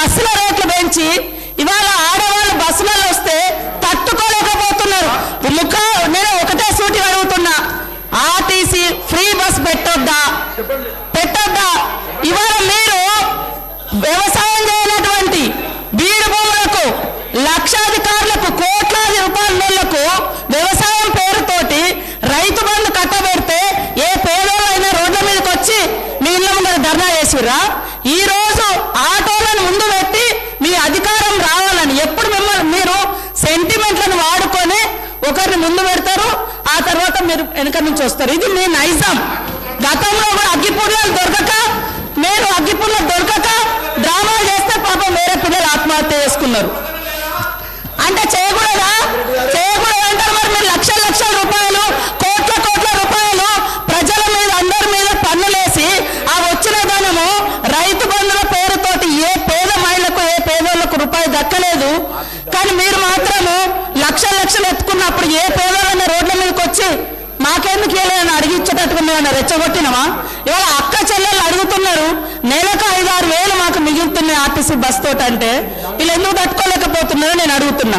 బస్సుల రేట్లు పెంచి ఇవాళ ఆడవాళ్ళు బస్సులలో వస్తే తట్టుకోలేకపోతున్నారు. నేను ఒకటే సూటి అడుగుతున్నా, ఆర్టీసీ ఫ్రీ బస్ పెట్టొద్దా? ఇవాళ మీరు వ్యవసాయం చేయనటువంటి బీడు భూములకు, లక్షాధికారులకు, కోట్లాది రూపాయలకు వ్యవసాయం పేరుతోటి రైతు బంధు కట్టబెడితే ఏ పేదోళ్ళైనా రోడ్ల మీదకి వచ్చి మీ ఇళ్ళ ముందర ధర్నా చేసిర్రా? ఈ రోజు ఆటోలను ముందు పెట్టి మీ అధికారం రావాలని ఎప్పుడు మీరు సెంటిమెంట్లను వాడుకొని ఒకరిని ముందు పెడతారు, ఆ తర్వాత మీరు వెనక నుంచి వస్తారు. ఇది మీ నైజం. గతంలో కూడా అగ్గిపుల్లలు దొరకక డ్రామాలు చేస్తే పాపం వేరే పిల్లలు ఆత్మహత్య చేసుకున్నారు. అంటే చేయకూడదా అంటారు. మరి మీరు లక్షల రూపాయలు, కోట్ల రూపాయలు ప్రజల మీద, అందరి మీద పన్నులేసి ఆ వచ్చిన ధనము రైతు బంధుల పేరుతోటి ఏ పేద మహిళకు, ఏ పేదోళ్లకు రూపాయి దక్కలేదు. కానీ మీరు మాత్రము లక్షలు ఎత్తుకున్నప్పుడు ఏ పేదోళ్ళైనా రోడ్ల మీదకి వచ్చి మాకెందుకు వెళ్ళని అడిగించేటట్టుగా మేము రెచ్చగొట్టినమా? ఇవాళ అక్క చెల్లెళ్ళు అడుగుతున్నారు, నెలకు 5-6 వేలు మాకు మిగులుతున్నాయి ఆర్టీసీ బస్ తోటి. అంటే వీళ్ళు ఎందుకు తట్టుకోలేకపోతున్నారో నేను అడుగుతున్నా.